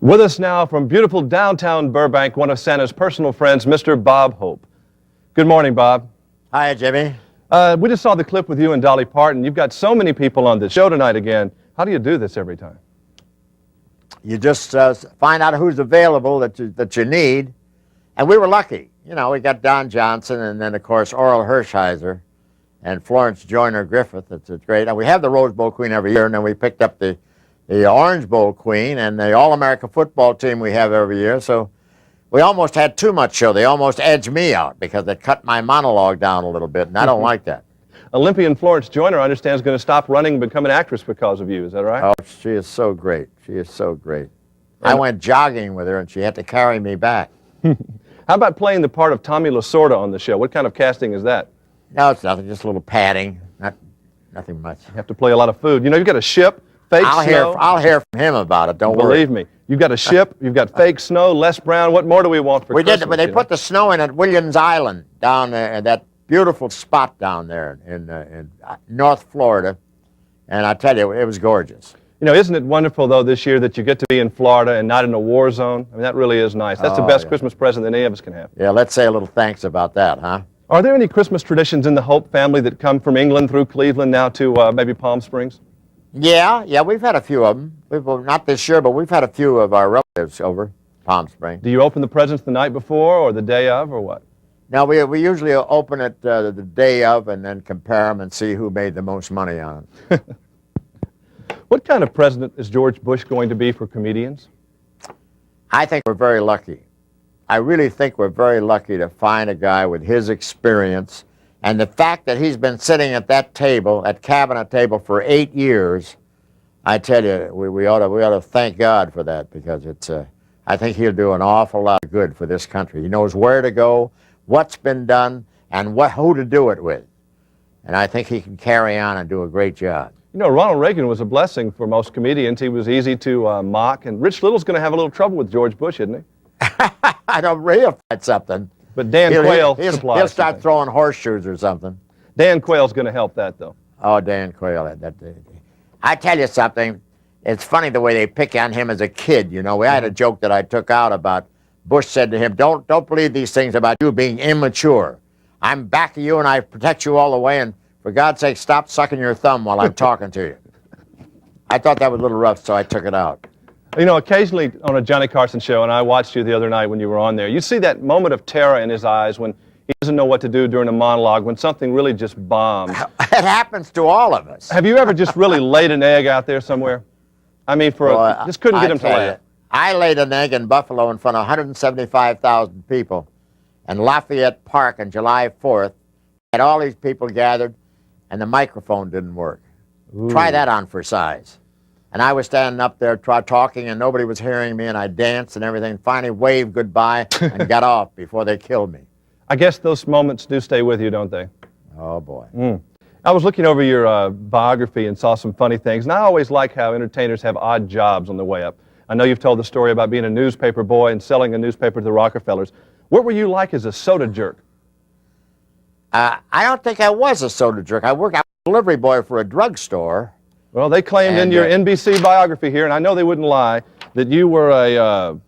With us now from beautiful downtown Burbank, one of Santa's personal friends, Mr. Bob Hope. Good morning, Bob. Hi, Jimmy. We just saw the clip with you and Dolly Parton. You've got so many people on the show tonight again. How do you do this every time? You just find out who's available that you need. And we were lucky. You know, we got Don Johnson and then, of course, Orel Hershiser and Florence Joyner Griffith. It's great. And we have the Rose Bowl Queen every year, and then we picked up the Orange Bowl Queen and the All-America football team we have every year. So we almost had too much show. They almost edged me out because they cut my monologue down a little bit, and I don't like that. Olympian Florence Joyner, I understand, is going to stop running and become an actress because of you. Is that right? Oh, she is so great. She is so great. I went jogging with her, and she had to carry me back. How about playing the part of Tommy Lasorda on the show? What kind of casting is that? No, it's nothing. Just a little padding. Nothing much. You have to play a lot of food. You know, you've got a ship, fake snow. I'll hear from him about it. Don't worry. Believe me. You've got a ship, you've got fake snow, Les Brown. What more do we want for Christmas? We did, but they put the snow in at Williams Island down there, that beautiful spot down there in North Florida. And I tell you, it was gorgeous. You know, isn't it wonderful, though, this year that you get to be in Florida and not in a war zone? I mean, that really is nice. That's the best Christmas present that any of us can have. Yeah, let's say a little thanks about that, huh? Are there any Christmas traditions in the Hope family that come from England through Cleveland now to maybe Palm Springs? Yeah, we've had a few of them. Not this year, but we've had a few of our relatives over Palm Springs. Do you open the presents the night before or the day of or what? No, we usually open it the day of and then compare them and see who made the most money on it. What kind of president is George Bush going to be for comedians? I think we're very lucky. I really think we're very lucky to find a guy with his experience. And the fact that he's been sitting at that table, at cabinet table, for 8 years, I tell you, we ought to thank God for that, because I think he'll do an awful lot of good for this country. He knows where to go, what's been done, and who to do it with. And I think he can carry on and do a great job. You know, Ronald Reagan was a blessing for most comedians. He was easy to mock, and Rich Little's going to have a little trouble with George Bush, isn't he? I don't realize something. But Dan Quayle supplies. He'll start throwing horseshoes or something. Dan Quayle's going to help that, though. Oh, Dan Quayle. I tell you something. It's funny the way they pick on him as a kid. You know, we had a joke that I took out about Bush said to him, "Don't believe these things about you being immature. I'm back of you and I protect you all the way. And for God's sake, stop sucking your thumb while I'm talking to you." I thought that was a little rough, so I took it out. You know, occasionally on a Johnny Carson show, and I watched you the other night when you were on there, you see that moment of terror in his eyes when he doesn't know what to do during a monologue, when something really just bombs. It happens to all of us. Have you ever just really laid an egg out there somewhere? I mean, just couldn't get him to laugh. I laid an egg in Buffalo in front of 175,000 people in Lafayette Park on July 4th. Had all these people gathered, and the microphone didn't work. Ooh. Try that on for size. And I was standing up there talking, and nobody was hearing me, and I danced and everything. Finally waved goodbye and got off before they killed me. I guess those moments do stay with you, don't they? Oh, boy. I was looking over your biography and saw some funny things, and I always like how entertainers have odd jobs on the way up. I know you've told the story about being a newspaper boy and selling a newspaper to the Rockefellers. What were you like as a soda jerk? I don't think I was a soda jerk. I was a delivery boy for a drugstore. Well, they claimed in your NBC biography here, and I know they wouldn't lie, that you were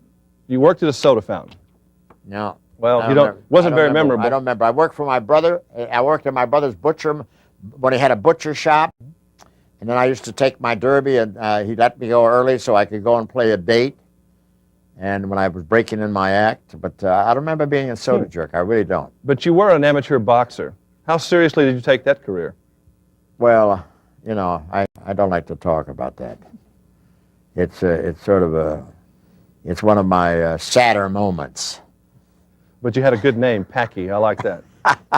you worked at a soda fountain. No. Well, wasn't very memorable. I don't remember. I worked for my brother. I worked at my brother's butcher when he had a butcher shop, and then I used to take my derby, and he let me go early so I could go and play a date. And when I was breaking in my act, but I don't remember being a soda jerk. I really don't. But you were an amateur boxer. How seriously did you take that career? Well, you know, I don't like to talk about that. It's sort of it's one of my sadder moments. But you had a good name, Packy. I like that. That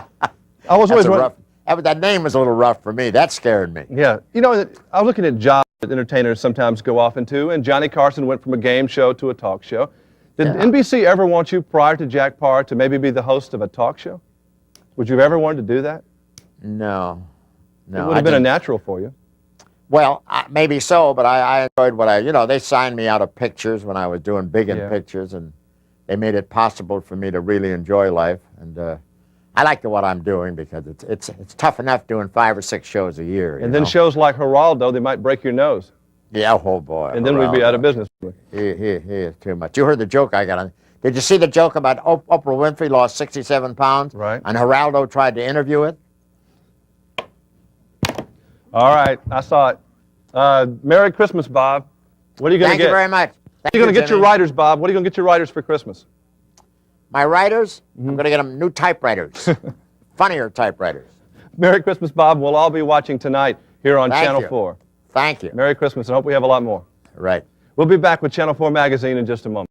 name was a little rough for me. That scared me. Yeah. You know, I was looking at jobs that entertainers sometimes go off into, and Johnny Carson went from a game show to a talk show. Did NBC ever want you, prior to Jack Paar, to maybe be the host of a talk show? Would you have ever wanted to do that? No. It would have been a natural for you. Well, maybe so, but I enjoyed they signed me out of pictures when I was doing big in pictures, and they made it possible for me to really enjoy life. And I like what I'm doing because it's tough enough doing 5 or 6 shows a year. And then shows like Geraldo, they might break your nose. Yeah, oh boy. And then we'd be out of business. He is too much. You heard the joke I got on. Did you see the joke about Oprah Winfrey lost 67 pounds? Right. And Geraldo tried to interview it? All right, I saw it. Merry Christmas, Bob. What are you going to get? Thank you very much. What are you going to get your writers, Bob? What are you going to get your writers for Christmas? My writers? I'm going to get them new typewriters. Funnier typewriters. Merry Christmas, Bob. We'll all be watching tonight here on Thank Channel you. 4. Thank you. Merry Christmas, and hope we have a lot more. Right. We'll be back with Channel 4 Magazine in just a moment.